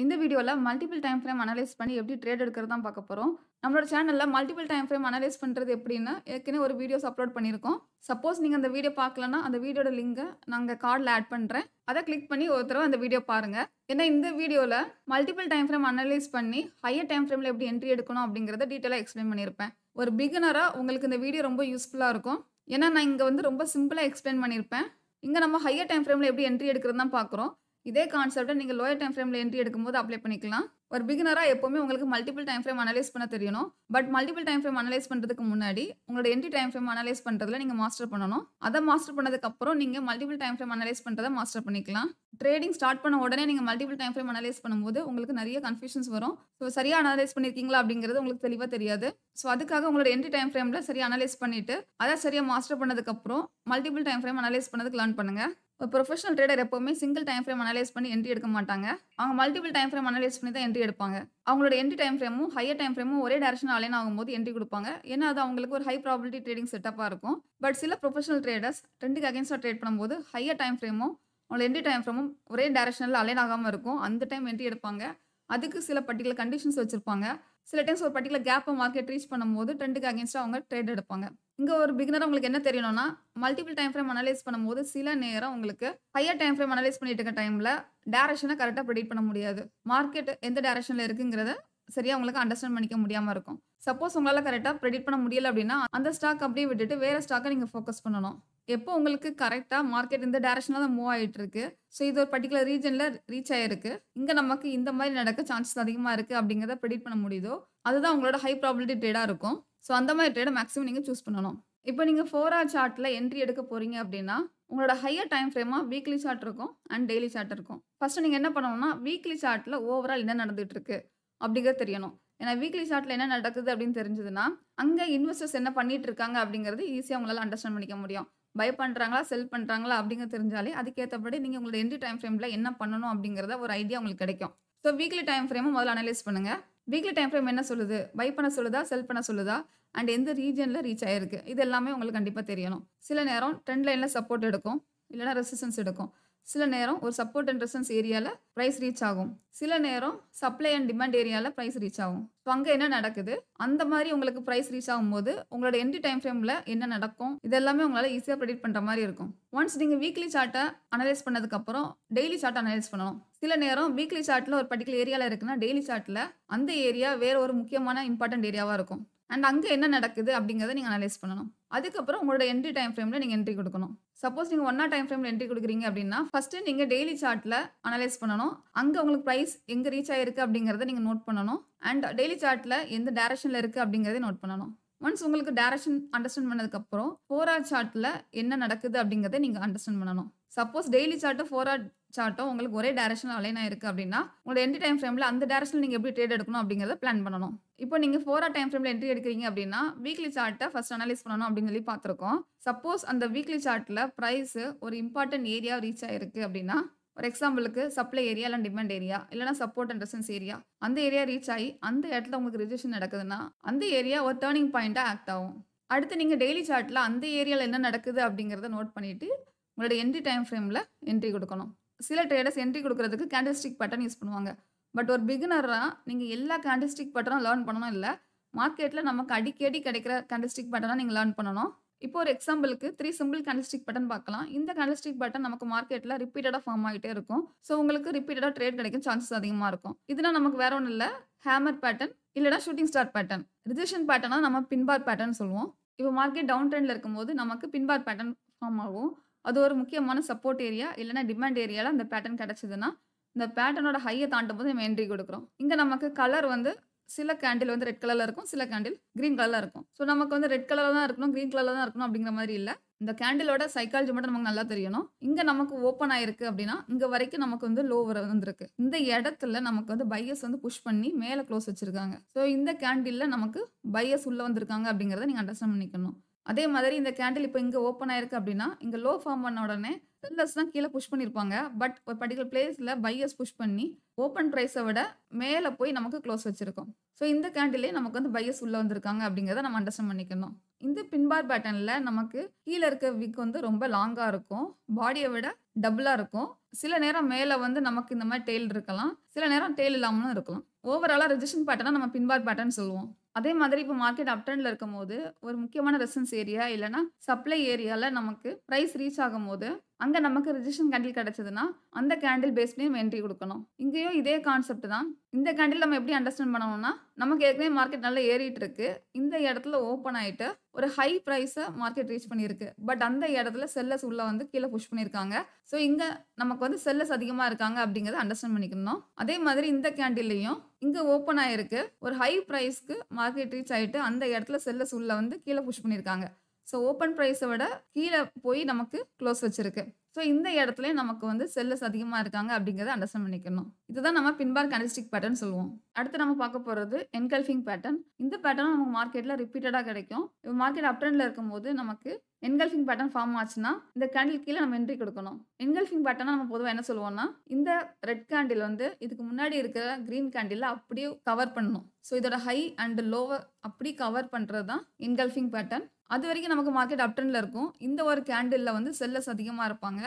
இந்த வீடியோல multiple time frame analyse பண்ணி எப்படி ட்ரேட் எடுக்கிறது தான் பார்க்க போறோம். நம்மளோட சேனல்ல மல்டிபிள் டைம் ஃப்ரேம் அனலைஸ் பண்றது எப்படின்னு ஏற்கனவே ஒரு வீடியோஸ் அப்லோட் பண்ணியிருக்கோம். சப்போஸ் நீங்க அந்த வீடியோ பார்க்கலன்னா, அந்த வீடியோட லிங்க நாங்க கார்ட்ல ஆட் பண்றேன். அத கிளிக் பண்ணி ஒரு தடவ அந்த வீடியோ பாருங்க. ஏன்னா இந்த வீடியோல மல்டிபிள் டைம் ஃப்ரேம் அனலைஸ் பண்ணி ஹையர் டைம் ஃப்ரேம்ல எப்படி என்ட்ரி எடுக்கணும் அப்படிங்கிறத டீட்டெயிலா எக்ஸ்பிளைன் பண்ணியிருப்பேன். ஒரு பிகினரா உங்களுக்கு இந்த வீடியோ ரொம்ப யூஸ்ஃபுல்லா இருக்கும். ஏன்னா நான் இங்க வந்து ரொம்ப சிம்பிளா எக்ஸ்பிளைன் பண்ணியிருப்பேன். இங்க நம்ம ஹையர் டைம் ஃப்ரேம்ல எப்படி என்ட்ரி எடுக்கிறது தான் பார்க்குறோம். இதே கான்செப்ட்ட நீங்க லோயர் டைம் ஃப்ரேம்ல என்ட்ரி எடுக்கும்போது அப்ளை பண்ணிக்கலாம். ஒரு பிகினரா எப்பவுமே உங்களுக்கு மல்டிபிள் டைம் ஃப்ரேம் அனலைஸ் பண்ண தெரியணும். But multiple time frame analyse பண்றதுக்கு முன்னாடி உங்களோட என்ட்ரி டைம் ஃப்ரேம் அனலைஸ் பண்றதுல நீங்க மாஸ்டர் பண்ணணும். அத மாஸ்டர் பண்ணதுக்கு அப்புறம் நீங்க மல்டிபிள் டைம் ஃப்ரேம் அனலைஸ் பண்றத மாஸ்டர் பண்ணிக்கலாம். ட்ரேடிங் ஸ்டார்ட் பண்ண உடனே நீங்க மல்டிபிள் டைம் ஃப்ரேம் அனலைஸ் பண்ணும்போது உங்களுக்கு நெறைய கன்ஃப்யூஷன்ஸ் வரும். ஸோ சரியா அனலைஸ் பண்ணியிருக்கீங்களா அப்படிங்கிறது உங்களுக்கு தெளிவா தெரியாது. ஸோ அதுக்காக உங்களோட என்ட்ரி டைம் ஃப்ரேம்ல சரியா அனலைஸ் பண்ணிட்டு, அத சரியா மாஸ்டர் பண்ணதுக்கு அப்புறம் மல்டிபிள் டைம் ஃப்ரேம் அனலைஸ் பண்ணதுக்கு லேர்ன் பண்ணுங்க. ஒரு ப்ரொஃபஷனல் ட்ரேடர் எப்பவுமே சிங்கிள் டைம் ஃப்ரேம் அனலைஸ் பண்ணி என்ட்ரி எடுக்க மாட்டாங்க. அவங்க மல்டிபிள் டைம் ஃப்ரேம் அனலைஸ் பண்ணி தான் என்ட்ரி எடுப்பாங்க. அவங்களோட என்ட்ரி டைம் ஃப்ரேமும், ஹையர் டைம் ஃப்ரேமும் ஒரே டைரக்ஷன்ல அலைன் ஆகும்போது என்ட்ரி குடுப்பாங்க. ஏன்னா, அது அவங்களுக்கு ஒரு ஹை ப்ராபபிலிட்டி ட்ரேடிங் செட்டப்பா இருக்கும். பட் சில ப்ரொஃபஷனல் ட்ரேடர்ஸ் ட்ரெண்டுக்கு அகைன்ஸ்டா ட்ரேட் பண்ணும்போது ஹையர் டைம் ஃப்ரேமும், அவங்களோட என்ட்ரி டைம் ஃப்ரேமும் ஒரே டைரக்ஷன்ல அலைன் ஆகாம இருக்கும். அந்த டைம் என்ட்ரி எடுப்பாங்க. அதுக்கு சில பர்ட்டிகுலர் கண்டிஷன்ஸ் வச்சிருப்பாங்க. சில டைம்ஸ் ஒரு பர்ட்டிகுலர் கேப்ப மார்க்கெட் ரீச் பண்ணும்போது ட்ரெண்டுக்கு அகைன்ஸ்டா அவங்க ட்ரேட் எடுப்பாங்க. இங்க ஒரு பிகினரா உங்களுக்கு என்ன தெரியணும்னா, மல்டிபிள் டைம் ஃப்ரேம் அனலைஸ் பண்ணும்போது சில நேரம் உங்களுக்கு ஹையர் டைம் ஃப்ரேம் அனலைஸ் பண்ணிட்டு இருக்க டைம்ல டைரக்ஷன கரெக்ட்டா பிரெடிக்ட் பண்ண முடியாது. மார்க்கெட் எந்த டைரக்ஷன்ல இருக்குங்கிறத சரியா உங்களுக்கு அண்டர்ஸ்டாண்ட் பண்ணிக்க முடியாம இருக்கும். சப்போஸ் உங்களால கரெக்ட்டா பிரெடிக்ட் பண்ண முடியல அப்படின்னா, அந்த ஸ்டாக் அப்படியே விட்டுட்டு வேற ஸ்டாக்க நீங்க ஃபோக்கஸ் பண்ணணும். எப்போ உங்களுக்கு கரெக்ட்டா மார்க்கெட் இந்த டைரக்ஷன்ல தான் மூவ் ஆயிட்டு இருக்கு. ஸோ இது ஒரு பர்ட்டிகுலர் ரீஜன்ல ரீச் ஆயிருக்கு. இங்க நமக்கு இந்த மாரி நடக்க சான்சஸ் அதிகமா இருக்கு அப்படிங்கிறத பிரெடிக்ட் பண்ண முடியுதோ, அதுதான் உங்களோட ஹை ப்ராபபிலிட்டி ட்ரேடா இருக்கும். ஸோ அந்த மாரி ட்ரேட மேக்ஸிமம் நீங்க சூஸ் பண்ணணும். இப்போ நீங்க 4 ஹவர் சார்ட்ல என்ட்ரி எடுக்க போறீங்க அப்படின்னா, உங்களோட ஹையர் டைம் ஃப்ரேமா வீக்லி சார்ட் இருக்கும் அண்ட் டெய்லி சார்ட் இருக்கும். ஃபர்ஸ்ட் நீங்க என்ன பண்ணணும்னா, வீக்லி சார்ட்ல ஓவரால் என்ன நடந்துட்டு இருக்கு அப்படிங்கிறது தெரியணும். ஏன்னா வீக்லி சார்ட்ல என்ன நடக்குது அப்படின்னு தெரிஞ்சதுன்னா, அங்க இன்வெஸ்டர்ஸ் என்ன பண்ணிட்டு இருக்காங்க அப்படிங்கிறது ஈஸியா உங்களால அண்டர்ஸ்டாண்ட் பண்ணிக்க முடியும். பை பண்றாங்களா, செல் பண்றாங்களா அப்படிங்கிறது தெரிஞ்சாலே, அதுக்கேத்தபடி நீங்க உங்களோட என்ட்ரி டைம் ஃப்ரேம்ல என்ன பண்ணணும் அப்படிங்கிறத ஒரு ஐடியா உங்களுக்கு கிடைக்கும். ஸோ வீக்லி டைம் ஃப்ரேம முதல்ல அனலைஸ் பண்ணுங்க. வீக்லி டைம் ஃப்ரேம் என்ன சொல்லுது? பை பண்ண சொல்லுதா? செல் பண்ண சொல்லுதா? அண்ட் எந்த ரீஜியன்ல ரீச் ஆயிருக்கு. இது எல்லாமே உங்களுக்கு கண்டிப்பா தெரியணும். சில நேரம் ட்ரெண்ட் லைன்ல சப்போர்ட் எடுக்கும். இல்லன்னா ரெசிஸ்டன்ஸ் எடுக்கும். சில நேரம் ஒரு சப்போர்ட் அண்ட் ரெசிஸ்டன்ஸ் ஏரியால பிரைஸ் ரீச் ஆகும். சில நேரம் சப்ளை அண்ட் டிமாண்ட் ஏரியால பிரைஸ் ரீச் ஆகும். ஸோ அங்க என்ன நடக்குது? அந்த மாரி உங்களுக்கு பிரைஸ் ரீச் ஆகும்போது, உங்களோட என்ட்ரி டைம் ஃப்ரேம்ல என்ன நடக்கும்? இது எல்லாமே உங்களால ஈஸியா பிரெடிக்ட் பண்ற மாரி இருக்கும். ஒன்ஸ் நீங்க வீக்லி சார்ட்ட அனலைஸ் பண்ணதுக்கு அப்புறம், டெய்லி சார்ட் அனலைஸ் பண்ணணும். சில நேரம் வீக்லி சார்ட்ல ஒரு பர்ட்டிகுலர் ஏரியால இருக்குன்னா, டெய்லி சார்ட்ல அந்த ஏரியா வேற ஒரு முக்கியமான இம்பார்ட்டன்ட் ஏரியாவா இருக்கும். அண்ட் அங்க என்ன நடக்குது அப்படிங்கிறத நீங்க அனலைஸ் பண்ணணும். அதுக்கப்புறம் உங்களோட என்ட்ரி டைம் ஃப்ரேம்ல நீங்க என்ட்ரி குடுக்கணும். சப்போஸ் நீங்க 1 ஹவர் டைம் ஃப்ரேம்ல என்ட்ரி குடுக்குறீங்க அப்படின்னா, ஃபர்ஸ்ட் நீங்க டெய்லி சார்ட்ல அனலைஸ் பண்ணணும். அங்க உங்களுக்கு பிரைஸ் எங்க ரீச் ஆயிருக்கு அப்படிங்கிறத நீங்க நோட் பண்ணணும். அண்ட் டெய்லி சார்ட்ல எந்த டைரக்ஷன்ல இருக்கு அப்படிங்கிறதையும் நோட் பண்ணணும். ஒன்ஸ் உங்களுக்கு டைரக்ஷன் அண்டர்ஸ்டாண்ட் பண்ணதுக்கு அப்புறம் 4 ஹவர் சார்ட்ல என்ன நடக்குது அப்படிங்கிறத நீங்க அண்டர்ஸ்டாண்ட் பண்ணணும். சப்போஸ் டெய்லி சார்ட்டும் 4 ஹவர் சார்ட்டும் உங்களுக்கு ஒரே டைரக்ஷன்ல அலைன் ஆயிருக்கு அப்படின்னா, உங்களோட என்ட்ரி டைம் ஃப்ரேம்ல அந்த டைரக்ஷன்ல நீங்க எப்படி ட்ரேட் எடுக்கணும் அப்படிங்கிறத பிளான் பண்ணணும். இப்போ நீங்க 4 ஹவர் டைம் ஃப்ரேம்ல என்ட்ரி எடுக்கிறீங்க அப்படின்னா, வீக்லி சார்ட்ட ஃபர்ஸ்ட் அனலைஸ் பண்ணணும் அப்படின்னு சொல்லி பார்த்துருக்கோம். சப்போஸ் அந்த வீக்லி சார்ட்ல பிரைஸ் ஒரு இம்பார்ட்டன்ட் ஏரியா ரீச் ஆயிருக்கு அப்படின்னா, ஒரு எக்ஸாம்பிளுக்கு சப்ளை ஏரியா இல்ல டிமாண்ட் ஏரியா இல்லன்னா சப்போர்ட் அண்ட் ரெசிஸ்டன்ஸ் ஏரியா. அந்த ஏரியா ரீச் ஆயி அந்த இடத்துல உங்களுக்கு ரிஜெக்ஷன் நடக்குதுன்னா, அந்த ஏரியா ஒரு டர்னிங் பாயிண்ட்டா ஆக்ட் ஆகும். அடுத்து நீங்க டெய்லி சார்ட்ல அந்த ஏரியால என்ன நடக்குது அப்படிங்கிறத நோட் பண்ணிட்டு, உங்களோட என்ட்ரி டைம் ஃப்ரேம்ல என்ட்ரி குடுக்கணும். சில ட்ரேடர்ஸ் என்ட்ரி குடுக்குறதுக்கு கேண்டில்ஸ்டிக் பேட்டர்ன் யூஸ் பண்ணுவாங்க. பட் ஒரு பிகினரா நீங்க எல்லா கேண்டில்ஸ்டிக் பேட்டர்னும் லேர்ன் பண்ணணும் இல்ல. மார்க்கெட்ல நமக்கு அடிக்கடி கிடைக்கிற கேண்டில்ஸ்டிக் பேட்டர்னா நீங்க லேர்ன் பண்ணணும். இப்போ ஒரு எக்ஸாம்பிளுக்கு 3 சிம்பிள் கேண்டில்ஸ்டிக் பேட்டர்ன் பார்க்கலாம். இந்த கேண்டில்ஸ்டிக் பேட்டர்ன் நமக்கு மார்க்கெட்ல ரிப்பீட்டடா ஃபார்ம் ஆயிட்டே இருக்கும். ஸோ உங்களுக்கு ரிப்பீட்டடா ட்ரேட் கிடைக்க சான்சஸ் அதிகமா இருக்கும். இதுனா நமக்கு வேற ஒண்ணும் இல்ல. ஹேமர் பேட்டர்ன் இல்லன்னா ஷூட்டிங் ஸ்டார் பேட்டர்ன். ரிஜெக்ஷன் பேட்டர்னா நம்ம பின் பார் பேட்டர்ன் சொல்லுவோம். இப்போ மார்க்கெட் டவுன் ட்ரெண்ட்ல இருக்கும்போது நமக்கு பின் பார் பேட்டர்ன் ஃபார்ம் ஆகும். அது ஒரு முக்கியமான சப்போர்ட் ஏரியா இல்லன்னா டிமாண்ட் ஏரியால அந்த பேட்டர்ன் கிடைச்சதுன்னா, இந்த பேட்டர்னோட ஹைய தாண்டும்போது நம்ம என்ட்ரி குடுக்குறோம். இங்க நமக்கு கலர் வந்து சில கேண்டில் வந்து ரெட் கலர்ல இருக்கும். சில கேண்டில் கிரீன் கலர்ல இருக்கும். ஸோ நமக்கு வந்து ரெட் கலர்ல தான் இருக்கணும், கிரீன் கலர்ல தான் இருக்கணும் அப்படிங்கிற மாரி இல்ல. இந்த கேண்டிலோட சைக்காலஜி மட்டும் நமக்கு நல்லா தெரியணும். இங்க நமக்கு ஓப்பன் ஆயிருக்கு அப்படின்னா, இங்க வரைக்கும் நமக்கு வந்து லோ வந்திருக்கு. இந்த இடத்துல நமக்கு வந்து பையர்ஸ் வந்து புஷ் பண்ணி மேல க்ளோஸ் வச்சிருக்காங்க. ஸோ இந்த கேண்டில்ல நமக்கு பையர்ஸ் உள்ள வந்திருக்காங்க அப்படிங்கிறத நீங்க அண்டர்ஸ்டாண்ட் பண்ணிக்கணும். அதே மாதிரி இந்த கேண்டில் இப்ப இங்க ஓப்பன் ஆயிருக்கு அப்படின்னா, இங்க லோ ஃபார்ம் பண்ண உடனே செல்லர்ஸ் தான் கீழ புஷ் பண்ணியிருப்பாங்க. பட் ஒரு பர்ட்டிகுலர் பிளேஸ்ல பையர்ஸ் புஷ் பண்ணி ஓப்பன் பிரைஸ விட மேல போய் நமக்கு க்ளோஸ் வச்சிருக்கும். ஸோ இந்த கேண்டில்லே நமக்கு வந்து பையர்ஸ் உள்ள வந்திருக்காங்க அப்படிங்கிறத நம்ம அண்டர்ஸ்டாண்ட் பண்ணிக்கணும். இந்த பின் பார் பேட்டர்ன்ல நமக்கு கீழ இருக்க விக் வந்து ரொம்ப லாங்கா இருக்கும். பாடிய விட டபுளா இருக்கும். சில நேரம் மேல வந்து நமக்கு இந்த மாரி டெயில் இருக்கலாம். சில நேரம் டெயில் இல்லாமலும் இருக்கலாம். ஓவராலா ரிஜெக்ஷன் பேட்டர்னா நம்ம பின் பார் பேட்டர்ன் சொல்லுவோம். அதே மாதிரி இப்போ மார்க்கெட் அப் ட்ரெண்ட்ல இருக்கும்போது, ஒரு முக்கியமான ரெசிஸ்டன்ஸ் ஏரியா இல்லன்னா சப்ளை ஏரியால நமக்கு பிரைஸ் ரீச் ஆகும்போது, அங்க நமக்கு ரிஜெக்ஷன் கேண்டில் கிடைச்சதுன்னா, அந்த கேண்டில் பேஸ் பண்ணி நம்ம என்ட்ரி குடுக்கணும். இங்கேயும் இதே கான்செப்ட் தான். இந்த கேண்டில் நம்ம எப்படி அண்டர்ஸ்டாண்ட் பண்ணணும்னா, நமக்கு ஏற்கனவே மார்க்கெட் நல்லா ஏறிட்டு இருக்கு. இந்த இடத்துல ஓப்பன் ஆயிட்டு, ஒரு ஹை பிரைஸ மார்க்கெட் ரீச் பண்ணியிருக்கு. பட் அந்த இடத்துல செல்லர்ஸ் உள்ள வந்து கீழ புஷ் பண்ணியிருக்காங்க. ஸோ இங்க நமக்கு வந்து செல்லர்ஸ் அதிகமா இருக்காங்க அப்படிங்கிறத அண்டர்ஸ்டாண்ட் பண்ணிக்கணும். அதே மாதிரி இந்த கேண்டில்லயும் இங்க ஓப்பன் ஆயிருக்கு. ஒரு ஹை பிரைஸ்க்கு மார்க்கெட் ரீச் ஆயிட்டு, அந்த இடத்துல செல்லர்ஸ் உள்ள வந்து கீழ புஷ் பண்ணியிருக்காங்க. ஸோ ஓப்பன் பிரைஸ விட கீழ போய் நமக்கு க்ளோஸ் வச்சிருக்கு. ஸோ இந்த இடத்துலயும் நமக்கு வந்து செல்லர்ஸ் அதிகமா இருக்காங்க அப்படிங்கிறத அண்டர்ஸ்டாண்ட் பண்ணிக்கணும். இதுதான் நம்ம பின் பார் கேண்டில்ஸ்டிக் பேட்டர்ன் சொல்லுவோம். அடுத்து நம்ம பார்க்க போறது என்கல்ஃபிங் பேட்டர்ன். இந்த பேட்டர்ன் நமக்கு மார்க்கெட்ல ரிப்பீட்டடா கிடைக்கும். இப்போ மார்க்கெட் அப் ட்ரெண்ட்ல இருக்கும்போது நமக்கு என்கல்ஃபிங் பேட்டர்ன் ஃபார்ம் ஆச்சுன்னா, இந்த கேண்டில் கீழ நம்ம என்ட்ரி குடுக்கணும். என்கல்ஃபிங் பேட்டர்னா நம்ம பொதுவா என்ன சொல்லுவோம்னா, இந்த ரெட் கேண்டில் வந்து இதுக்கு முன்னாடி இருக்கிற கிரீன் கேண்டில அப்படியே கவர் பண்ணணும். ஸோ இதோட ஹை அண்ட் லோவ அப்படி கவர் பண்றது தான் என்கல்ஃபிங் பேட்டர்ன். அதுவரைக்கும் நமக்கு மார்க்கெட் அப் ட்ரெண்ட்ல இருக்கும். இந்த ஒரு கேண்டில்ல வந்து செல்லர்ஸ் அதிகமா இருப்பாங்க.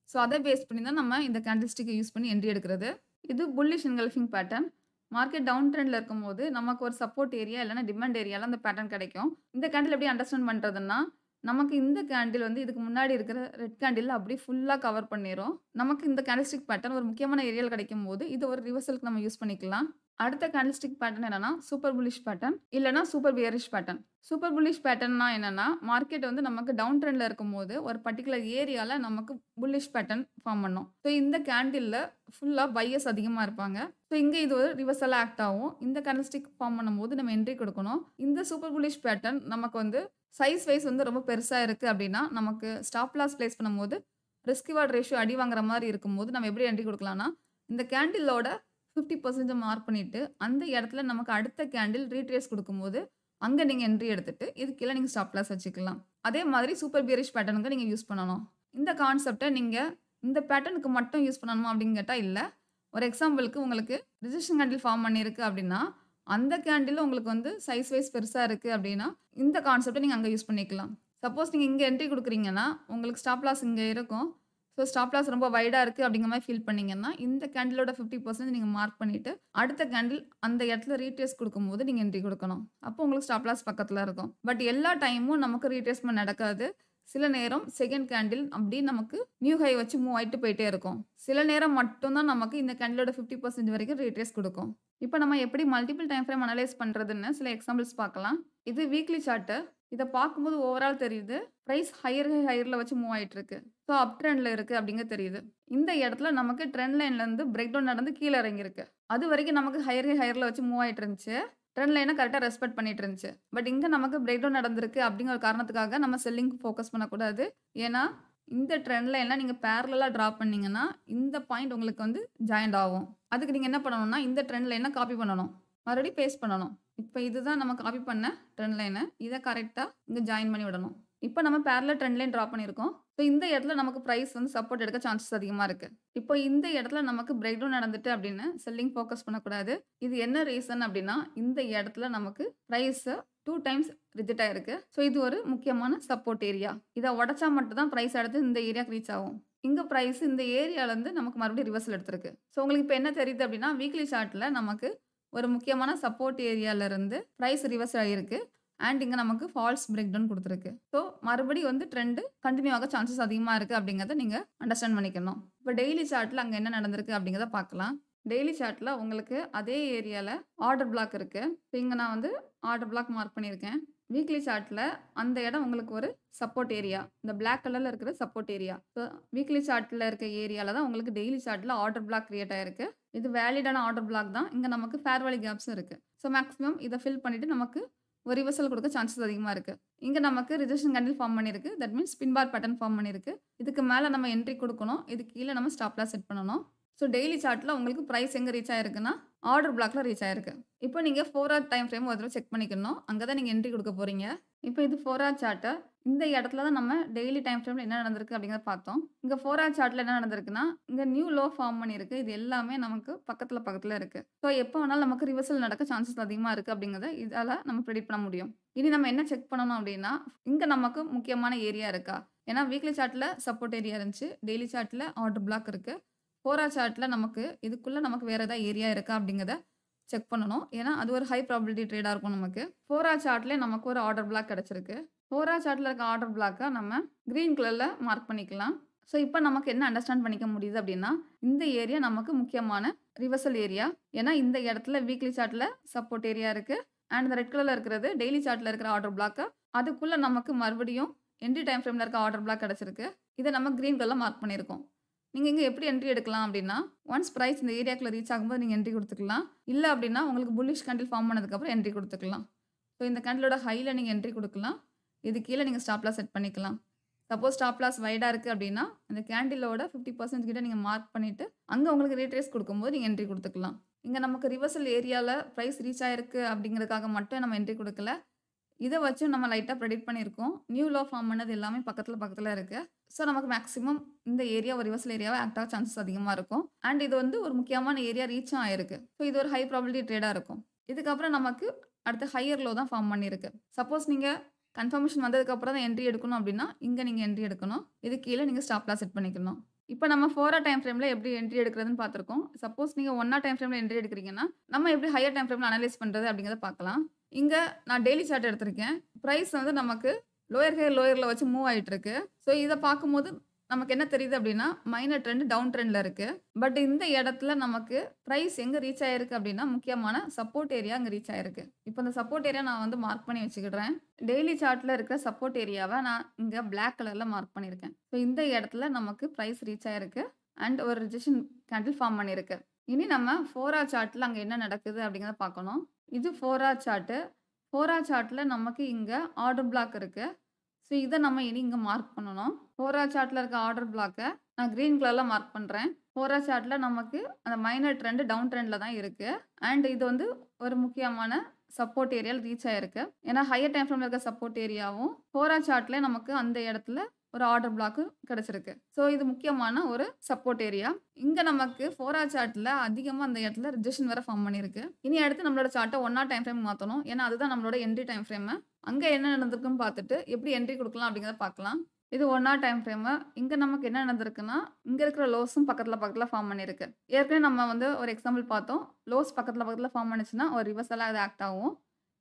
ஸோ அத பேஸ் பண்ணி தான் நம்ம இந்த கேண்டில் ஸ்டிக்க யூஸ் பண்ணி என்ட்ரி எடுக்கிறது. இது bullish engulfing pattern. Market down ட்ரெண்ட்ல இருக்கும்போது, நமக்கு ஒரு சப்போர்ட் ஏரியா இல்லன்னா டிமாண்ட் ஏரியால அந்த பேட்டர்ன் கிடைக்கும். இந்த கேண்டில் எப்படி அண்டர்ஸ்டாண்ட் பண்றதுன்னா, நமக்கு இந்த கேண்டில் வந்து இதுக்கு முன்னாடி இருக்கிற ரெட் கேண்டில்ல அப்படியே ஃபுல்லா கவர் பண்ணிரும். நமக்கு இந்த கேண்டில்ஸ்டிக் பேட்டர்ன் ஒரு முக்கியமான ஏரியால கிடைக்கும்போது, இது ஒரு ரிவர்சலுக்கு நம்ம யூஸ் பண்ணிக்கலாம். அடுத்த கேண்டில்ஸ்டிக் பேட்டர்ன் என்னன்னா, சூப்பர் புல்லிஷ் பேட்டர்ன் இல்லன்னா super bearish pattern. Super bullish பேட்டர்ன்னா என்னன்னா, மார்க்கெட் வந்து நமக்கு டவுன் ட்ரெண்ட்ல இருக்கும்போது, ஒரு பர்ட்டிகுலர் ஏரியால நமக்கு புல்லிஷ் பேட்டர்ன் ஃபார்ம் பண்ணும். ஸோ இந்த கேண்டில்ல ஃபுல்லா பையர்ஸ் அதிகமா இருப்பாங்க. ஸோ இங்க இது ஒரு ரிவர்சலா ஆக்ட் ஆகும். இந்த கேண்டில்ஸ்டிக் ஃபார்ம் பண்ணும்போது நம்ம என்ட்ரி குடுக்கணும். இந்த சூப்பர் புல்லிஷ் பேட்டர்ன் நமக்கு வந்து சைஸ் வைஸ் வந்து ரொம்ப பெருசா இருக்கு அப்படின்னா, நமக்கு ஸ்டாப் லாஸ் பிளேஸ் பண்ணும்போது, ரிஸ்க் ரிவார்ட் ரேஷியோ அடி வாங்குற மாரி இருக்கும்போது, நம்ம எப்படி என்ட்ரி குடுக்கலாம்னா, இந்த கேண்டிலோட 50% மார்க் பண்ணிட்டு, அந்த இடத்துல நமக்கு அடுத்த கேண்டில் ரீட்ரேஸ் குடுக்கும்போது, அங்க நீங்க என்ட்ரி எடுத்துட்டு, இதுக்கு கீழ நீங்க ஸ்டாப் லாஸ் வச்சுக்கலாம். அதே மாதிரி சூப்பர் பியரிஷ் பேட்டர்னுக்கு நீங்க யூஸ் பண்ணணும். இந்த கான்செப்ட்ட நீங்க இந்த பேட்டர்னுக்கு மட்டும் யூஸ் பண்ணணுமா அப்படின்னு கேட்டா இல்ல. ஒரு எக்ஸாம்பிளுக்கு உங்களுக்கு ரிஜெக்ஷன் கேண்டில் ஃபார்ம் பண்ணியிருக்கு அப்படின்னா, அந்த கேண்டில் உங்களுக்கு வந்து சைஸ் வைஸ் பெருசா இருக்கு அப்படின்னா, இந்த கான்செப்ட்ட நீங்க அங்க யூஸ் பண்ணிக்கலாம். சப்போஸ் நீங்க இங்க என்ட்ரி குடுக்குறீங்கன்னா, உங்களுக்கு ஸ்டாப் லாஸ் இங்க இருக்கும். ஸோ ஸ்டாப் லாஸ் ரொம்ப வைடா இருக்கு அப்படிங்கிற மாரி ஃபீல் பண்ணீங்கன்னா, இந்த கேண்டிலோட 50% நீங்க மார்க் பண்ணிட்டு, அடுத்த கேண்டில் அந்த இடத்துல ரீட்ரேஸ் குடுக்கும்போது நீங்க என்ட்ரி குடுக்கணும். அப்போ உங்களுக்கு ஸ்டாப் லாஸ் பக்கத்துல இருக்கும். பட் எல்லா டைமும் நமக்கு ரீட்ரேஸ்மென்ட் நடக்காது. சில நேரம் செகண்ட் கேண்டில் அப்படியே நமக்கு நியூ ஹை வச்சு மூவ் ஆயிட்டு போயிட்டே இருக்கும். சில நேரம் மட்டும் தான் நமக்கு இந்த கேண்டிலோட 50% வரைக்கும் ரீட்ரேஸ் குடுக்கும். இப்ப நம்ம எப்படி மல்டிபிள் டைம் ஃப்ரேம் அனலைஸ் பண்றதுன்னு சில எக்ஸாம்பிள்ஸ் பார்க்கலாம். இது வீக்லி சார்ட். இத பார்க்கும்போது ஓவரால் தெரியுது. பிரைஸ் ஹையர்ல வச்சு மூவ் ஆயிட்டு இருக்கு. ஸோ அப் ட்ரெண்ட்ல இருக்கு அப்படிங்கிறது தெரியுது. இந்த இடத்துல நமக்கு ட்ரெண்ட் லைன்ல இருந்து பிரேக் டவுன் நடந்து கீழ இறங்கியிருக்கு. அதுவரைக்கும் நமக்கு ஹையர்ல வச்சு மூவ் ஆயிட்டு இருந்துச்சு. ட்ரெண்ட் லைன கரெக்ட்டா ரெஸ்பெக்ட் பண்ணிட்டு இருந்துச்சு. பட் இங்க நமக்கு பிரேக் டவுன் நடந்திருக்கு அப்படிங்கிற ஒரு காரணத்துக்காக நம்ம செல்லிங் ஃபோக்கஸ் பண்ணக்கூடாது. ஏன்னா, இந்த ட்ரெண்ட் லைன்ல நீங்க பேரலலா டிரா பண்ணீங்கன்னா, இந்த பாயிண்ட் உங்களுக்கு வந்து ஜாயிண்ட் ஆகும். அதுக்கு நீங்க என்ன பண்ணணும்னா, இந்த ட்ரெண்ட் லைன காப்பி பண்ணணும். மறுபடியும் பேஸ்ட் பண்ணணும். இப்ப இதுதான் நம்ம காப்பி பண்ண ட்ரெண்ட் லைனு. இத கரெக்ட்டா இங்க ஜாயின் பண்ணி விடணும். இப்ப நம்ம பேரலல் ட்ரெண்ட் லைன் டிரா பண்ணியிருக்கோம். ஸோ இந்த இடத்துல நமக்கு பிரைஸ் வந்து சப்போர்ட் எடுக்க சான்சஸ் அதிகமா இருக்கு. இப்போ இந்த இடத்துல நமக்கு பிரேக் டவுன் நடந்துட்டு அப்படின்னு செல்லிங் ஃபோக்கஸ் பண்ணக்கூடாது. இது என்ன ரீசன் அப்படின்னா, இந்த இடத்துல நமக்கு பிரைஸ் 2 டைம்ஸ் ரிஜெக்ட் ஆயிருக்கு. ஸோ இது ஒரு முக்கியமான சப்போர்ட் ஏரியா. இத உடைச்சா மட்டும் தான் பிரைஸ் அடுத்து இந்த ஏரியாக்கு ரீச் ஆகும். இங்க பிரைஸ் இந்த ஏரியால இருந்து நமக்கு மறுபடியும் ரிவர்சல் எடுத்திருக்கு. ஸோ உங்களுக்கு இப்ப என்ன தெரியுது அப்படின்னா, வீக்லி சார்ட்ல நமக்கு ஒரு முக்கியமான சப்போர்ட் ஏரியால இருந்து பிரைஸ் ரிவர்சல் ஆயிருக்கு. அண்ட் இங்க நமக்கு ஃபால்ஸ் பிரேக் டவுன் குடுத்திருக்கு. ஸோ மறுபடியும் வந்து ட்ரெண்ட் கன்டின்யூ ஆக சான்சஸ் அதிகமா இருக்கு அப்படிங்கிறத நீங்க அண்டர்ஸ்டாண்ட் பண்ணிக்கணும். இப்ப டெய்லி சார்ட்ல அங்க என்ன நடந்திருக்கு அப்படிங்கிறத பார்க்கலாம். டெய்லி சார்ட்ல உங்களுக்கு அதே ஏரியால ஆர்டர் பிளாக் இருக்கு. ஸோ இங்க நான் வந்து ஆர்டர் பிளாக் மார்க் பண்ணியிருக்கேன். வீக்லி சார்ட்ல அந்த இடம் உங்களுக்கு ஒரு சப்போர்ட் ஏரியா. இந்த பிளாக் கலர்ல இருக்கிற சப்போர்ட் ஏரியா. ஸோ வீக்லி சார்ட்ல இருக்க ஏரியால தான் உங்களுக்கு டெய்லி சார்ட்ல ஆர்டர் பிளாக் கிரியேட் ஆயிருக்கு. இது வேலிடான ஆர்டர் பிளாக் தான். இங்க நமக்கு ஃபேர் வேல்யூ கேப்ஸும் இருக்கு. ஸோ மேக்ஸிமம் இத ஃபில் பண்ணிட்டு நமக்கு ஒரு ரிவர்சல் கொடுக்க சான்சஸ் அதிகமா இருக்கு. இங்க நமக்கு ரிஜெக்ஷன் கேண்டில் ஃபார்ம் பண்ணியிருக்கு. That means pin bar pattern form பண்ணியிருக்கு. இதுக்கு மேல நம்ம என்ட்ரி குடுக்கணும். இதுக்கு கீழ நம்ம ஸ்டாப் லாஸ் செட் பண்ணணும். ஸோ டெய்லி சார்ட்ல உங்களுக்கு பிரைஸ் எங்க ரீச் ஆயிருக்குன்னா, ஆர்டர் பிளாக்ல ரீச் ஆயிருக்கு. இப்போ நீங்க 4 ஹவர் டைம் ஃப்ரேம் ஒரு தடவ செக் பண்ணிக்கணும். அங்க தான் நீங்க என்ட்ரி குடுக்க போறீங்க. இப்போ இது 4 ஹவர் சார்ட். இந்த இடத்துல தான் நம்ம டெய்லி டைம் ஃப்ரேம்ல என்ன நடந்திருக்கு அப்படிங்கிறத பார்த்தோம். இங்க 4 ஹவர் சார்ட்ல என்ன நடந்திருக்குன்னா, இங்க நியூ லோ ஃபார்ம் பண்ணியிருக்கு. இது எல்லாமே நமக்கு பக்கத்துல பக்கத்துல இருக்கு. ஸோ எப்போ வேணாலும் நமக்கு ரிவர்சல் நடக்க சான்சஸ் அதிகமா இருக்கு அப்படிங்கிறத இதால நம்ம பிரெடிக்ட் பண்ண முடியும். இனி நம்ம என்ன செக் பண்ணணும் அப்படின்னா, இங்க நமக்கு முக்கியமான ஏரியா இருக்கா? ஏன்னா வீக்லி சார்ட்ல சப்போர்ட் ஏரியா இருந்துச்சு. டெய்லி சார்ட்ல ஆர்டர் பிளாக் இருக்கு. 4 ஹவர் சார்ட்ல நமக்கு இதுக்குள்ள நமக்கு வேற ஏதாவது ஏரியா இருக்கா அப்படிங்கிறத செக் பண்ணணும். ஏன்னா அது ஒரு ஹை ப்ராபபிலிட்டி ட்ரேடா இருக்கும் நமக்கு. 4 ஹவர் சார்ட்ல நமக்கு ஒரு ஆர்டர் பிளாக் கிடைச்சிருக்கு. 4 ஹவர் சார்ட்ல இருக்க ஆர்டர் பிளாக்க நம்ம கிரீன் கலர்ல மார்க் பண்ணிக்கலாம். ஸோ இப்போ நமக்கு என்ன அண்டர்ஸ்டாண்ட் பண்ணிக்க முடியுது அப்படின்னா, இந்த ஏரியா நமக்கு முக்கியமான ரிவர்சல் ஏரியா. ஏன்னா இந்த இடத்துல வீக்லி சார்ட்ல சப்போர்ட் ஏரியா இருக்கு. அண்ட் இந்த ரெட் கலர்ல இருக்கிறது டெய்லி சார்ட்ல இருக்கிற ஆர்டர் பிளாக். அதுக்குள்ள நமக்கு மறுபடியும் என்ட்ரி டைம் ஃப்ரேம்ல இருக்க ஆர்டர் பிளாக் கிடைச்சிருக்கு. இதை நம்ம கிரீன் கலர்ல மார்க் பண்ணியிருக்கோம். நீங்க இங்க எப்படி என்ட்ரி எடுக்கலாம் அப்படின்னா, ஒன்ஸ் பிரைஸ் இந்த ஏரியாக்குள்ள ரீச் ஆகும்போது நீங்க என்ட்ரி குடுத்துக்கலாம். இல்ல அப்படின்னா உங்களுக்கு புல்லிஷ் கேண்டில் ஃபார்ம் பண்ணதுக்கப்புறம் என்ட்ரி குடுத்துக்கலாம். ஸோ இந்த கேண்டிலோட ஹைல நீங்க என்ட்ரி குடுக்கலாம். இது கீழ நீங்க ஸ்டாப் லாஸ் செட் பண்ணிக்கலாம். சப்போஸ் ஸ்டாப் லாஸ் வைடா இருக்கு அப்படின்னா, அந்த கேண்டிலோட 50% கிட்ட நீங்க மார்க் பண்ணிட்டு, அங்க உங்களுக்கு ரீட்ரேஸ் குடுக்கும்போது நீங்க என்ட்ரி குடுத்துக்கலாம். இங்க நமக்கு ரிவர்சல் ஏரியால பிரைஸ் ரீச் ஆயிருக்கு அப்படிங்கிறதுக்காக மட்டும் நம்ம என்ட்ரி குடுக்கல. இத வச்சு நம்ம லைட்டா பிரெடிக்ட் பண்ணியிருக்கோம். நியூ லோ ஃபார்ம் பண்ணது எல்லாமே பக்கத்துல பக்கத்துல இருக்கு. ஸோ நமக்கு மேக்ஸிமம் இந்த ஏரியா ஒரு ரிவர்சல் ஏரியாவா ஆக்ட் ஆக சான்சஸ் அதிகமா இருக்கும். அண்ட் இது வந்து ஒரு முக்கியமான ஏரியா ரீச்சும் ஆயிருக்கு. ஸோ இது ஒரு ஹை ப்ராபபிலிட்டி ட்ரேடா இருக்கும். இதுக்கப்புறம் நமக்கு அடுத்து ஹையர் லோ தான் ஃபார்ம் பண்ணியிருக்கு. சப்போஸ் நீங்க கன்ஃபர்மேஷன் வந்ததுக்கப்புறம் தான் என்ட்ரி எடுக்கணும் அப்படின்னா, இங்க நீங்க என்ட்ரி எடுக்கணும். இது கீழ நீங்க ஸ்டாப் லாஸ் செட் பண்ணிக்கணும். இப்ப நம்ம 4 ஹவர் டைம் ஃப்ரேம்ல எப்படி என்ட்ரி எடுக்கிறதுன்னு பார்த்திருக்கோம். சப்போஸ் நீங்க 1 ஹவர் டைம் ஃப்ரேம்ல என்ட்ரி எடுக்கிறீங்கன்னா, நம்ம எப்படி ஹையர் டைம் ஃப்ரேம்ல அனலைஸ் பண்றது அப்படிங்கிறத பார்க்கலாம். இங்க நான் டெய்லி சார்ட் எடுத்திருக்கேன். பிரைஸ் வந்து நமக்கு லோயர் ஹை லோயர்ல வச்சு மூவ் ஆயிட்டு இருக்கு. ஸோ இத பார்க்கும்போது நமக்கு என்ன தெரியுது அப்படின்னா, மைனர் ட்ரெண்ட் டவுன் ட்ரெண்ட்ல இருக்கு. பட் இந்த இடத்துல நமக்கு பிரைஸ் எங்க ரீச் ஆயிருக்கு அப்படின்னா, முக்கியமான சப்போர்ட் ஏரியா அங்க ரீச் ஆயிருக்கு. இப்போ இந்த சப்போர்ட் ஏரியா நான் வந்து மார்க் பண்ணி வச்சுக்கிடுறேன். டெய்லி சார்ட்ல இருக்கிற சப்போர்ட் ஏரியாவ நான் இங்க பிளாக் கலர்ல மார்க் பண்ணியிருக்கேன். ஸோ இந்த இடத்துல நமக்கு பிரைஸ் ரீச் ஆயிருக்கு. அண்ட் ஒரு ரிஜெக்ஷன் கேண்டில் ஃபார்ம் பண்ணியிருக்கு. இனி நம்ம 4 ஹவர் சார்ட்ல அங்க என்ன நடக்குது அப்படிங்கிறத பார்க்கணும். இது 4 ஹவர் சார்ட். 4 ஹவர் சார்ட்ல நமக்கு இங்க ஆர்டர் பிளாக் இருக்கு. ஸோ இத நம்ம இனி இங்க மார்க் பண்ணணும். 4 ஹவர் சார்ட்ல இருக்க ஆர்டர் பிளாக்க நான் கிரீன் கலர்ல மார்க் பண்றேன். 4 ஹவர் சார்ட்ல நமக்கு அந்த மைனர் ட்ரெண்ட் டவுன் ட்ரெண்ட்ல தான் இருக்கு. அண்ட் இது வந்து ஒரு முக்கியமான சப்போர்ட் ஏரியால ரீச் ஆயிருக்கு. ஏன்னா ஹையர் டைம் ஃப்ரேம்ல இருக்க சப்போர்ட் ஏரியாவும் 4 ஹவர் சார்ட்ல நமக்கு அந்த இடத்துல ஒரு ஆர்டர் பிளாக் கிடைச்சிருக்கு. ஸோ இது முக்கியமான ஒரு சப்போர்ட் ஏரியா. இங்க நமக்கு 4 ஹவர் சார்ட்ல அதிகமா அந்த இடத்துல ரிஜெக்ஷன் வேற ஃபார்ம் பண்ணியிருக்கு. இனி அடுத்து நம்மளோட சார்ட்ட 1 ஹவர் டைம் ஃப்ரேம் மாத்தணும். ஏன்னா அதுதான் நம்மளோட என்ட்ரி டைம் ஃப்ரேம். அங்க என்ன நடந்திருக்குன்னு பார்த்துட்டு எப்படி என்ட்ரி குடுக்கலாம் அப்படிங்கிறத பார்க்கலாம். இது 1 ஹவர் டைம் ஃப்ரேம். இங்க நமக்கு என்ன நடந்திருக்குன்னா, இங்க இருக்கிற லோஸும் பக்கத்துல பக்கத்துல ஃபார்ம் பண்ணியிருக்கு. ஏற்கனவே நம்ம வந்து ஒரு எக்ஸாம்பிள் பார்த்தோம். லோஸ் பக்கத்துல பக்கத்துல ஃபார்ம் பண்ணுச்சுன்னா ஒரு ரிவர்சலா அது ஆக்ட் ஆகும்.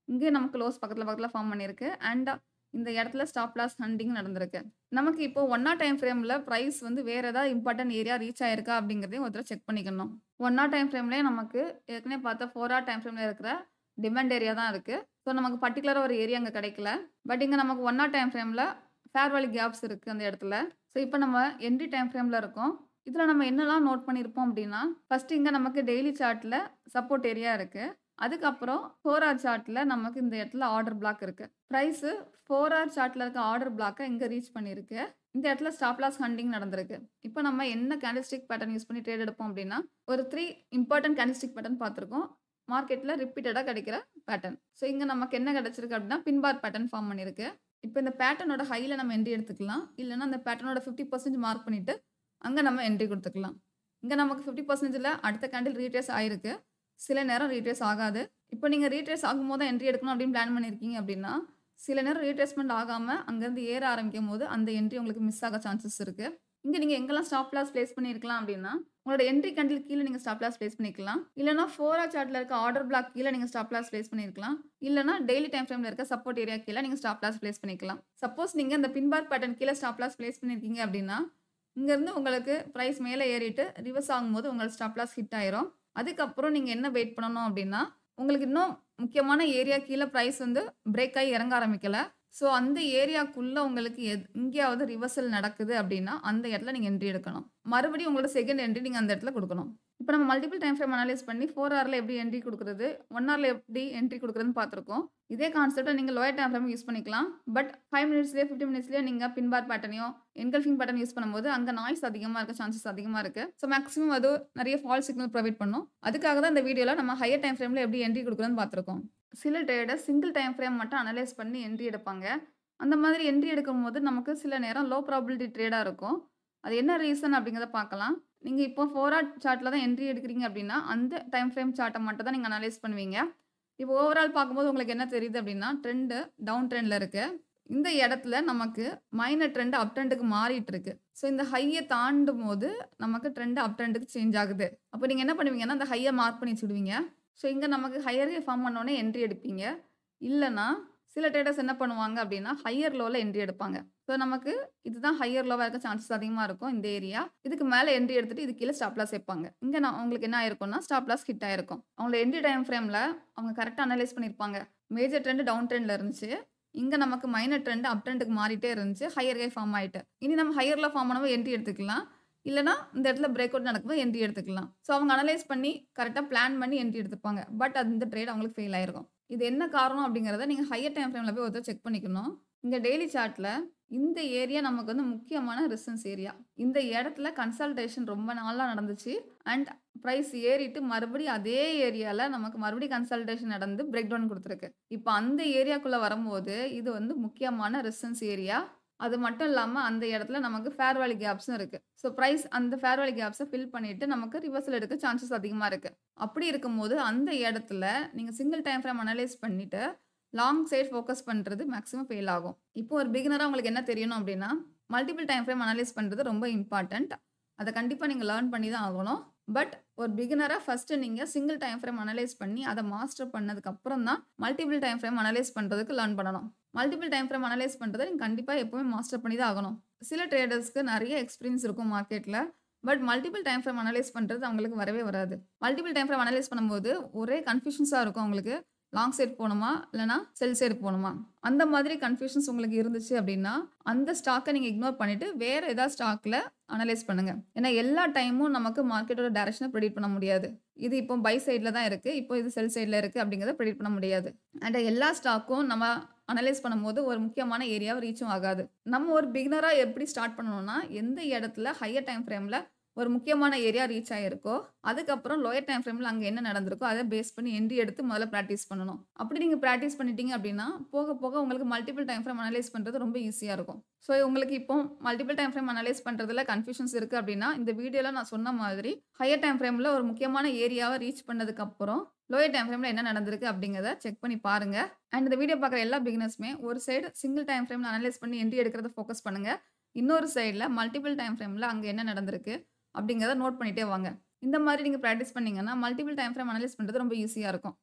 இங்கே நமக்கு லோஸ் பக்கத்துல பக்கத்துல ஃபார்ம் பண்ணியிருக்கு. அண்ட் இந்த இடத்துல ஸ்டாப் லாஸ் ஹண்டிங் நடந்திருக்கு. நமக்கு இப்போ 1 ஹவர் டைம் ஃப்ரேம்ல பிரைஸ் வந்து வேற ஏதாவது இம்பார்ட்டன்ட் ஏரியா ரீச் ஆயிருக்கா அப்படிங்கிறதையும் ஒரு தடவ செக் பண்ணிக்கணும். 1 ஹவர் டைம் ஃப்ரேம்லயே நமக்கு ஏற்கனவே பார்த்த 4 ஹவர் டைம் ஃப்ரேம்ல இருக்கிற டிமாண்ட் ஏரியா தான் இருக்கு. ஸோ நமக்கு பர்ட்டிகுலரா ஒரு ஏரியா அங்க கிடைக்கல. பட் இங்க நமக்கு 1 ஹவர் டைம் ஃப்ரேம்ல ஃபேர் வேல்யூ கேப்ஸ் இருக்கு அந்த இடத்துல. ஸோ இப்போ நம்ம என்ட்ரி டைம் ஃப்ரேம்ல இருக்கோம். இதுல நம்ம என்னலாம் நோட் பண்ணியிருப்போம் அப்படின்னா, ஃபர்ஸ்ட் இங்க நமக்கு டெய்லி சார்ட்ல சப்போர்ட் ஏரியா இருக்கு. அதுக்கப்புறம் 4 ஹவர் சார்ட்ல நமக்கு இந்த இடத்துல ஆர்டர் பிளாக் இருக்கு. பிரைஸ் 4 ஹவர் சார்ட்ல இருக்க ஆர்டர் பிளாக்க இங்க ரீச் பண்ணியிருக்கு. இந்த இடத்துல ஸ்டாப் லாஸ் ஹண்டிங் நடந்திருக்கு. இப்போ நம்ம என்ன கேண்டில்ஸ்டிக் பேட்டர்ன் யூஸ் பண்ணி ட்ரேட் எடுப்போம் அப்படின்னா, ஒரு 3 இம்பார்ட்டன்ட் கேண்டில்ஸ்டிக் பேட்டர்ன் பார்த்திருக்கோம். மார்க்கெட்ல ரிப்பீட்டடா கிடைக்கிற பேட்டர்ன். ஸோ இங்க நமக்கு என்ன கிடைச்சிருக்கு அப்படின்னா, பின் பார் பேட்டர்ன் ஃபார்ம் பண்ணியிருக்கு. இப்போ இந்த பேட்டர்னோட ஹைல நம்ம என்ட்ரி எடுத்துக்கலாம். இல்லன்னா அந்த பேட்டர்னோட 50% மார்க் பண்ணிட்டு அங்க நம்ம என்ட்ரி குடுத்துக்கலாம். இங்க நமக்கு 50%ல அடுத்த கேண்டில் ரீட்ரேஸ் ஆயிருக்கு. சில நேரம் ரீட்ரேஸ் ஆகாது. இப்போ நீங்க ரீட்ரேஸ் ஆகும்போது தான் என்ட்ரி எடுக்கணும் அப்படின்னு பிளான் பண்ணியிருக்கீங்க அப்படின்னா, சில நேரம் ரீட்ரேஸ்மென்ட் ஆகாம அங்கேருந்து ஏற ஆரம்பிக்கும்போது அந்த என்ட்ரி உங்களுக்கு மிஸ் ஆக சான்சஸ் இருக்கு. இங்க நீங்க எங்கெல்லாம் ஸ்டாப் லாஸ் பிளேஸ் பண்ணியிருக்கலாம் அப்படின்னா, உங்களோட என்ட்ரி கேண்டில் கீழ நீங்க ஸ்டாப் லாஸ் பிளேஸ் பண்ணிக்கலாம். இல்லன்னா 4 ஹவர் சார்ட்ல இருக்க ஆர்டர் பிளாக் கீழ நீங்க ஸ்டாப் லாஸ் பிளேஸ் பண்ணியிருக்கலாம். இல்லன்னா டெய்லி டைம் ஃப்ரேம்ல இருக்க சப்போர்ட் ஏரியா கீழ நீங்க ஸ்டாப் லாஸ் பிளேஸ் பண்ணிக்கலாம். சப்போஸ் நீங்க இந்த பின் பார் பேட்டர்ன் கீழ ஸ்டாப் லாஸ் பிளேஸ் பண்ணியிருக்கீங்க அப்படின்னா, இங்கேருந்து உங்களுக்கு பிரைஸ் மேல ஏறிட்டு ரிவர்ஸ் ஆகும்போது உங்களோட ஸ்டாப் லாஸ் ஹிட் ஆயிரும். அதுக்கப்புறம் நீங்க என்ன வெயிட் பண்ணணும் அப்படின்னா, உங்களுக்கு இன்னும் முக்கியமான ஏரியா கீழ பிரைஸ் வந்து பிரேக் ஆகி இறங்க ஆரம்பிக்கல. ஸோ அந்த ஏரியாக்குள்ள உங்களுக்கு எங்கேயாவது ரிவர்சல் நடக்குது அப்படின்னா, அந்த இடத்துல நீங்க என்ட்ரி எடுக்கணும். மறுபடியும் உங்களோட செகண்ட் என்ட்ரி நீங்க அந்த இடத்துல குடுக்கணும். இப்ப நம்ம மல்டிபிள் டைம் ஃப்ரேம் அனலைஸ் பண்ணி 4 ஹார்ல எப்படி என்ட்ரி குடுக்குறது, 1 ஹார்ல எப்படி என்ட்ரி குடுக்குறதுன்னு பார்த்துருக்கோம். இதே கான்செப்ட்ட நீங்க லோயர் டைம் ஃப்ரேம் யூஸ் பண்ணிக்கலாம். பட் 5 மினிட்ஸ்லயோ, 15 மினிட்ஸ்லயோ நீங்க பின் பார் பேட்டர்னையோ, என்கல்ஃபிங் பேட்டர்ன் யூஸ் பண்ணும்போது அங்க நாய்ஸ் அதிகமா இருக்க சான்சஸ் அதிகமா இருக்கு. ஸோ மேக்ஸிமம் அது நெறைய ஃபால்ஸ் சிக்னல் புரொவைட் பண்ணும். அதுக்காக தான் இந்த வீடியோல நம்ம ஹையர் டைம் ஃப்ரேம்ல எப்படி என்ட்ரி குடுக்குறதுன்னு பார்த்துருக்கோம். சில ட்ரேடர்ஸ் சிங்கிள் டைம் ஃப்ரேம் மட்டும் அனலைஸ் பண்ணி என்ட்ரி எடுப்பாங்க. அந்த மாதிரி என்ட்ரி எடுக்கும்போது நமக்கு சில நேரம் லோ ப்ராபபிலிட்டி ட்ரேடா இருக்கும். அது என்ன ரீசன் அப்படிங்கிறத பார்க்கலாம். நீங்க இப்போ 4 ஹார் சார்ட்ல தான் என்ட்ரி எடுக்கிறீங்க அப்படின்னா, அந்த டைம் ஃப்ரேம் சார்ட்ட மட்டும் தான் நீங்க அனலைஸ் பண்ணுவீங்க. இப்போ ஓவரால் பார்க்கும்போது உங்களுக்கு என்ன தெரியுது அப்படின்னா, ட்ரெண்ட் டவுன் ட்ரெண்ட்ல இருக்கு. இந்த இடத்துல நமக்கு மைனர் ட்ரெண்ட் அப் ட்ரெண்டுக்கு மாறிட்டு இருக்கு. ஸோ இந்த ஹைய தாண்டும்போது நமக்கு ட்ரெண்ட் அப் ட்ரெண்டுக்கு சேஞ்ச் ஆகுது. அப்போ நீங்க என்ன பண்ணுவீங்கன்னா, அந்த ஹைய மார்க் பண்ணி வச்சுடுவீங்க. ஸோ இங்க நமக்கு ஹையர் ஃபார்ம் பண்ண உடனே என்ட்ரி எடுப்பீங்க. இல்லன்னா சில ட்ரேடர்ஸ் என்ன பண்ணுவாங்க அப்படின்னா, ஹையர் லோல என்ட்ரி எடுப்பாங்க. ஸோ நமக்கு இதுதான் ஹையர் லோவா இருக்க சான்சஸ் அதிகமா இருக்கும் இந்த ஏரியா. இதுக்கு மேல என்ட்ரி எடுத்துட்டு இது கீழ ஸ்டாப் லாஸ் வைப்பாங்க. இங்க உங்களுக்கு என்ன ஆயிருக்கும்னா, ஸ்டாப் லாஸ் ஹிட் ஆயிருக்கும். அவங்களோட என்ட்ரி டைம் ஃப்ரேம்ல அவங்க கரெக்ட்டா அனலைஸ் பண்ணியிருப்பாங்க. மேஜர் ட்ரெண்ட் டவுன் ட்ரெண்ட்ல இருந்துச்சு. இங்க நமக்கு மைனர் ட்ரெண்ட் அப் ட்ரெண்டுக்கு மாறிட்டே இருந்துச்சு. ஹையர் ஹை ஃபார்ம் ஆயிட்டு. இனி நம்ம ஹையர்ல ஃபார்ம் பண்ணும்போது என்ட்ரி எடுத்துக்கலாம். இல்லன்னா இந்த இடத்துல பிரேக் அவுட் நடக்கும்போது என்ட்ரி எடுத்துக்கலாம். ஸோ அவங்க அனலைஸ் பண்ணி கரெக்ட்டா பிளான் பண்ணி என்ட்ரி எடுத்துப்பாங்க. பட் அந்த ட்ரேட் அவங்களுக்கு ஃபெயில் ஆயிருக்கும். இது என்ன காரணம் அப்படிங்கிறத நீங்க ஹையர் டைம் ஃப்ரேம்ல போய் ஒரு தடவ செக் பண்ணிக்கணும். இங்க டெய்லி சார்ட்ல இந்த ஏரியா நமக்கு வந்து முக்கியமான ரெசிஸ்டன்ஸ் ஏரியா. இந்த இடத்துல கன்சால்டேஷன் ரொம்ப நாளா நடந்துச்சு. அண்ட் பிரைஸ் ஏறிட்டு மறுபடியும் அதே ஏரியால நமக்கு மறுபடியும் கன்சால்டேஷன் நடந்து பிரேக் டவுன் குடுத்துருக்கு. இப்ப அந்த ஏரியாக்குள்ள வரும்போது இது வந்து முக்கியமான ரெசிஸ்டன்ஸ் ஏரியா. அது மட்டும் இல்லாம அந்த இடத்துல நமக்கு ஃபேர் வேல்யூ கேப்ஸும் இருக்கு. ஸோ பிரைஸ் அந்த ஃபேர் வேல்யூ கேப்ஸ ஃபில் பண்ணிட்டு நமக்கு ரிவர்சல் எடுக்க சான்சஸ் அதிகமா இருக்கு. அப்படி இருக்கும்போது அந்த இடத்துல நீங்க சிங்கிள் டைம் ஃப்ரேம் அனலைஸ் பண்ணிட்டு லாங் சைட் ஃபோக்கஸ் பண்றது மேக்ஸிமம் ஃபெயில் ஆகும். இப்போ ஒரு பிகினரா உங்களுக்கு என்ன தெரியணும் அப்படின்னா, மல்டிபிள் டைம் ஃப்ரேம் அனலைஸ் பண்றது ரொம்ப இம்பார்ட்டன்ட். அத கண்டிப்பா நீங்க லேர்ன் பண்ணி தான் ஆகணும். பட் ஒரு பிகினரா ஃபர்ஸ்ட் நீங்க சிங்கிள் டைம் ஃப்ரேம் அனலைஸ் பண்ணி அத மாஸ்டர் பண்ணதுக்கு அப்புறம் தான் மல்டிபிள் டைம் ஃப்ரேம் அனலைஸ் பண்றதுக்கு லேர்ன் பண்ணணும். மல்டிபிள் டைம் ஃப்ரேம் அனலைஸ் பண்றத நீங்க கண்டிப்பா எப்பவுமே மாஸ்டர் பண்ணி தான் ஆகணும். சில ட்ரேடர்ஸ்க்கு நெறைய எக்ஸ்பீரியன்ஸ் இருக்கும் மார்க்கெட்ல. But multiple time frame analyse பண்றது அவங்களுக்கு வரவே வராது. மல்டிபிள் டைம் ஃப்ரேம் அனலைஸ் பண்ணும்போது ஒரே கன்ஃப்யூஷன்ஸா இருக்கும் அவங்களுக்கு. லாங் சைட் போணுமா? இல்லன்னா செல் சைட் போணுமா? அந்த மாதிரி கன்ஃப்யூஷன்ஸ் உங்களுக்கு இருந்துச்சு அப்படின்னா, அந்த ஸ்டாக்க நீங்க இக்னோர் பண்ணிட்டு வேற ஏதாவது ஸ்டாக்ல அனலைஸ் பண்ணுங்க. ஏன்னா எல்லா டைமும் நமக்கு மார்க்கெட்டோட டைரக்ஷன பிரெடிக்ட் பண்ண முடியாது. இது இப்போ பை சைட்ல தான் இருக்கு. இப்போ இது செல் சைட்ல இருக்கு அப்படிங்கிறத பிரெடிக்ட் பண்ண முடியாது. அண்ட் எல்லா ஸ்டாக்கும் நம்ம அனலைஸ் பண்ணும்போது ஒரு முக்கியமான ஏரியாவ ரீச்சும் ஆகாது. நம்ம ஒரு பிகினரா எப்படி ஸ்டார்ட் பண்ணணும்னா, எந்த இடத்துல ஹையர் டைம் ஃப்ரேம்ல ஒரு முக்கியமான ஏரியா ரீச் ஆயிருக்கோ, அதுக்கப்புறம் லோயர் டைம் ஃப்ரேம்ல அங்க என்ன நடந்திருக்கோ, அத பேஸ் பண்ணி என்ட்ரி எடுத்து முதல்ல பிராக்டிஸ் பண்ணணும். அப்படி நீங்க பிராக்டிஸ் பண்ணிட்டீங்க அப்படின்னா, போக போக உங்களுக்கு மல்டிபிள் டைம் ஃப்ரேம் அனலைஸ் பண்றது ரொம்ப ஈஸியா இருக்கும். ஸோ உங்களுக்கு இப்போ மல்டிபிள் டைம் ஃப்ரேம் அனலைஸ் பண்றதுல கன்ஃப்யூஷன்ஸ் இருக்கு அப்படின்னா, இந்த வீடியோல நான் சொன்ன மாதிரி ஹையர் டைம் ஃப்ரேம்ல ஒரு முக்கியமான ஏரியாவ ரீச் பண்ணதுக்கு அப்புறம் லோயர் டைம் ஃப்ரேம்ல என்ன நடந்திருக்கு அப்படிங்கிறத செக் பண்ணி பாருங்க. அண்ட் இந்த வீடியோ பார்க்குற எல்லா பிகினர்ஸுமே ஒரு சைடு சிங்கிள் டைம் ஃப்ரேம்ல அனலைஸ் பண்ணி என்ட்ரி எடுக்கிறத ஃபோக்கஸ் பண்ணுங்க. இன்னொரு சைடுல மல்டிபிள் டைம் ஃப்ரேம்ல அங்க என்ன நடந்திருக்கு அப்படிங்கிறத நோட் பண்ணிட்டே வாங்க. இந்த மாதிரி நீங்க பிராக்டிஸ் பண்ணீங்கன்னா, மல்டிபிள் டைம் ஃப்ரேம் அனலைஸ் பண்றது ரொம்ப ஈஸியா இருக்கும்.